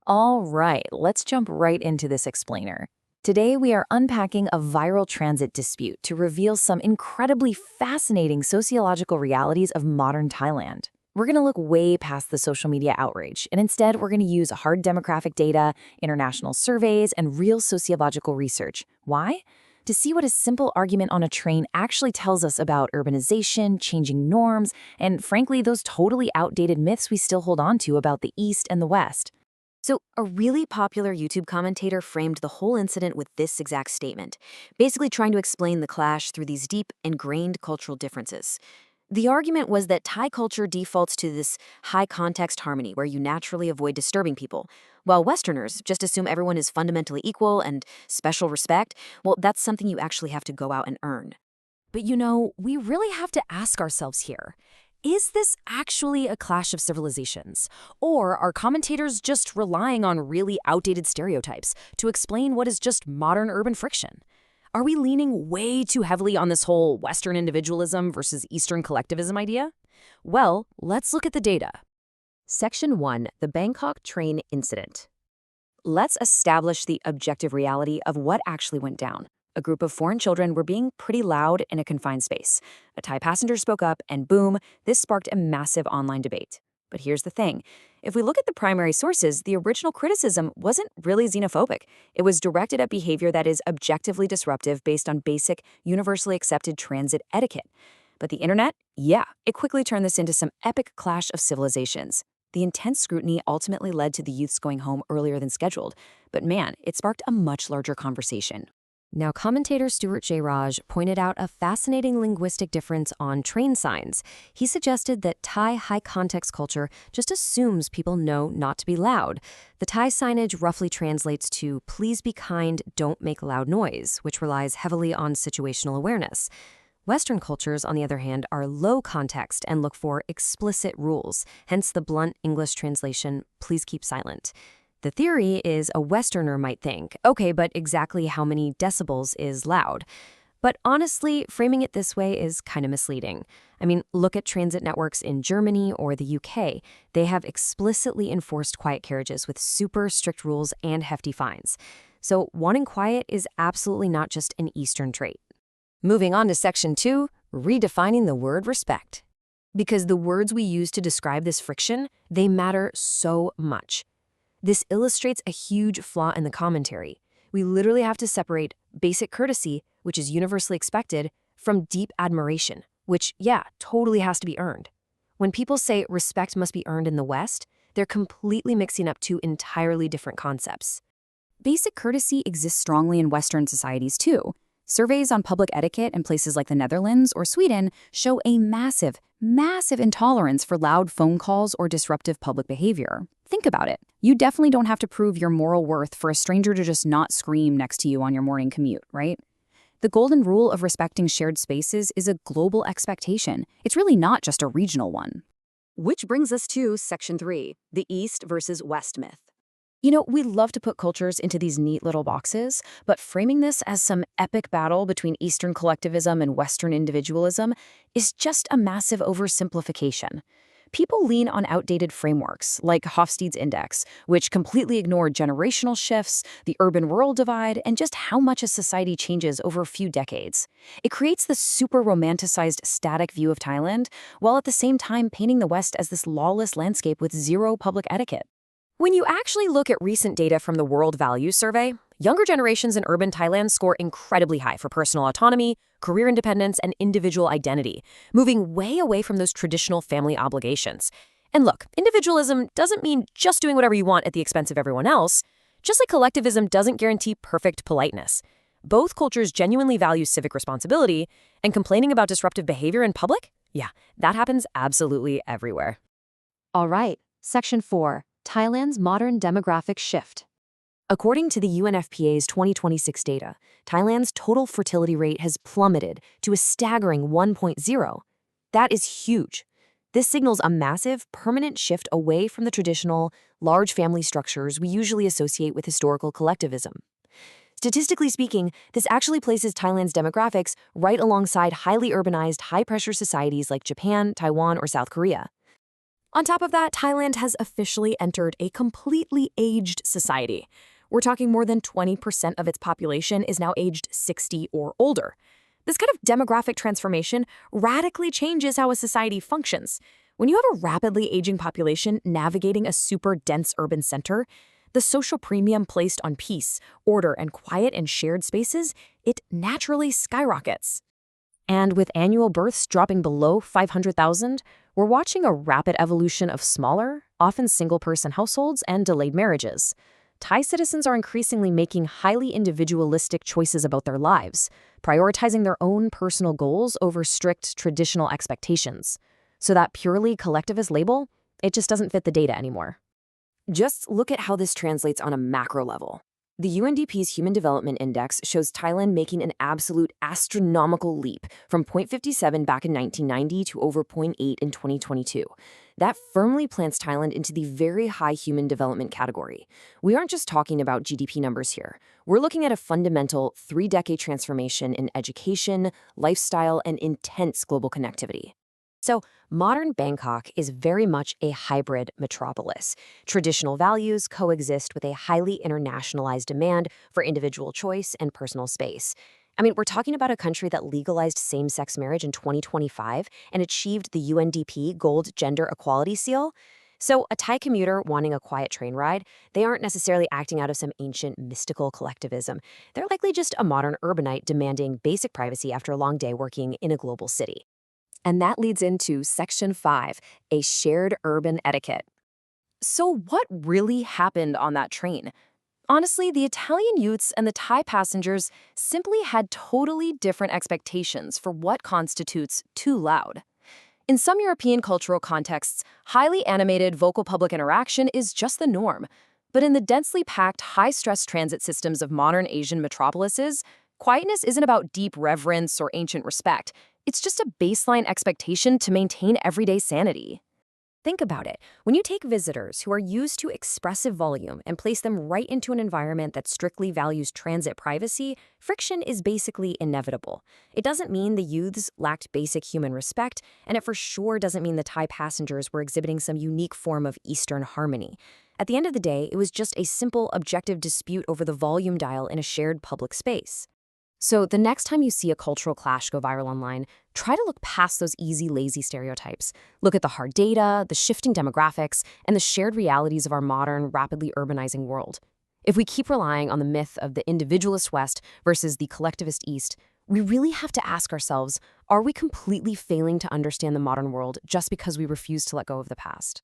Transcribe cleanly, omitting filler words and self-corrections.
All right, let's jump right into this explainer. Today, we are unpacking a viral transit dispute to reveal some incredibly fascinating sociological realities of modern Thailand. We're going to look way past the social media outrage, and instead, we're going to use hard demographic data, international surveys, and real sociological research. Why? To see what a simple argument on a train actually tells us about urbanization, changing norms, and frankly, those totally outdated myths we still hold on to about the East and the West. So, a really popular YouTube commentator framed the whole incident with this exact statement, basically trying to explain the clash through these deep, ingrained cultural differences. The argument was that Thai culture defaults to this high context harmony where you naturally avoid disturbing people, while Westerners just assume everyone is fundamentally equal and special respect. Well, that's something you actually have to go out and earn. But we really have to ask ourselves here, is this actually a clash of civilizations? Or are commentators just relying on really outdated stereotypes to explain what is just modern urban friction? Are we leaning way too heavily on this whole Western individualism versus Eastern collectivism idea? Well, let's look at the data. Section 1, the Bangkok train incident. Let's establish the objective reality of what actually went down. A group of foreign children were being pretty loud in a confined space. A Thai passenger spoke up, and boom, this sparked a massive online debate. But here's the thing. If we look at the primary sources, the original criticism wasn't really xenophobic. It was directed at behavior that is objectively disruptive based on basic, universally accepted transit etiquette. But the internet? Yeah, it quickly turned this into some epic clash of civilizations. The intense scrutiny ultimately led to the youths going home earlier than scheduled. But man, it sparked a much larger conversation. Now, commentator Stuart J. Raj pointed out a fascinating linguistic difference on train signs. He suggested that Thai high-context culture just assumes people know not to be loud. The Thai signage roughly translates to, "Please be kind, don't make loud noise," which relies heavily on situational awareness. Western cultures, on the other hand, are low context and look for explicit rules, hence the blunt English translation, "Please keep silent." The theory is a Westerner might think, okay, but exactly how many decibels is loud? But honestly, framing it this way is kind of misleading. I mean, look at transit networks in Germany or the UK. They have explicitly enforced quiet carriages with super strict rules and hefty fines. So wanting quiet is absolutely not just an Eastern trait. Moving on to Section 2, redefining the word respect. Because the words we use to describe this friction, they matter so much. This illustrates a huge flaw in the commentary. We literally have to separate basic courtesy, which is universally expected, from deep admiration, which, yeah, totally has to be earned. When people say respect must be earned in the West, they're completely mixing up two entirely different concepts. Basic courtesy exists strongly in Western societies too. Surveys on public etiquette in places like the Netherlands or Sweden show a massive intolerance for loud phone calls or disruptive public behavior. Think about it. You definitely don't have to prove your moral worth for a stranger to just not scream next to you on your morning commute, right? The golden rule of respecting shared spaces is a global expectation. It's really not just a regional one. Which brings us to Section 3, the East versus West myth. We love to put cultures into these neat little boxes, but framing this as some epic battle between Eastern collectivism and Western individualism is just a massive oversimplification. People lean on outdated frameworks, like Hofstede's Index, which completely ignore generational shifts, the urban-rural divide, and just how much a society changes over a few decades. It creates this super romanticized, static view of Thailand, while at the same time painting the West as this lawless landscape with zero public etiquette. When you actually look at recent data from the World Values Survey, younger generations in urban Thailand score incredibly high for personal autonomy, career independence, and individual identity, moving way away from those traditional family obligations. And look, individualism doesn't mean just doing whatever you want at the expense of everyone else, just like collectivism doesn't guarantee perfect politeness. Both cultures genuinely value civic responsibility, and complaining about disruptive behavior in public? Yeah, that happens absolutely everywhere. All right, Section 4. Thailand's modern demographic shift. According to the UNFPA's 2026 data, Thailand's total fertility rate has plummeted to a staggering 1.0. That is huge. This signals a massive, permanent shift away from the traditional, large family structures we usually associate with historical collectivism. Statistically speaking, this actually places Thailand's demographics right alongside highly urbanized, high-pressure societies like Japan, Taiwan, or South Korea. On top of that, Thailand has officially entered a completely aged society. We're talking more than 20% of its population is now aged 60 or older. This kind of demographic transformation radically changes how a society functions. When you have a rapidly aging population navigating a super dense urban center, the social premium placed on peace, order, and quiet and shared spaces, it naturally skyrockets. And with annual births dropping below 500,000, we're watching a rapid evolution of smaller, often single-person households and delayed marriages. Thai citizens are increasingly making highly individualistic choices about their lives, prioritizing their own personal goals over strict traditional expectations. So that purely collectivist label, it just doesn't fit the data anymore. Just look at how this translates on a macro level. The UNDP's Human Development Index shows Thailand making an absolute astronomical leap from 0.57 back in 1990 to over 0.8 in 2022. That firmly plants Thailand into the very high human development category. We aren't just talking about GDP numbers here. We're looking at a fundamental 3-decade transformation in education, lifestyle, and intense global connectivity. So, modern Bangkok is very much a hybrid metropolis. Traditional values coexist with a highly internationalized demand for individual choice and personal space. I mean, we're talking about a country that legalized same-sex marriage in 2025 and achieved the UNDP Gold Gender Equality Seal. So, a Thai commuter wanting a quiet train ride, they aren't necessarily acting out of some ancient mystical collectivism. They're likely just a modern urbanite demanding basic privacy after a long day working in a global city. And that leads into Section 5, a shared urban etiquette. So what really happened on that train? Honestly, the Italian youths and the Thai passengers simply had totally different expectations for what constitutes too loud. In some European cultural contexts, highly animated vocal public interaction is just the norm. But in the densely packed, high-stress transit systems of modern Asian metropolises, quietness isn't about deep reverence or ancient respect. It's just a baseline expectation to maintain everyday sanity. Think about it. When you take visitors who are used to expressive volume and place them right into an environment that strictly values transit privacy, friction is basically inevitable. It doesn't mean the youths lacked basic human respect, and it for sure doesn't mean the Thai passengers were exhibiting some unique form of Eastern harmony. At the end of the day, it was just a simple, objective dispute over the volume dial in a shared public space. So the next time you see a cultural clash go viral online, try to look past those easy, lazy stereotypes. Look at the hard data, the shifting demographics, and the shared realities of our modern, rapidly urbanizing world. If we keep relying on the myth of the individualist West versus the collectivist East, we really have to ask ourselves, are we completely failing to understand the modern world just because we refuse to let go of the past?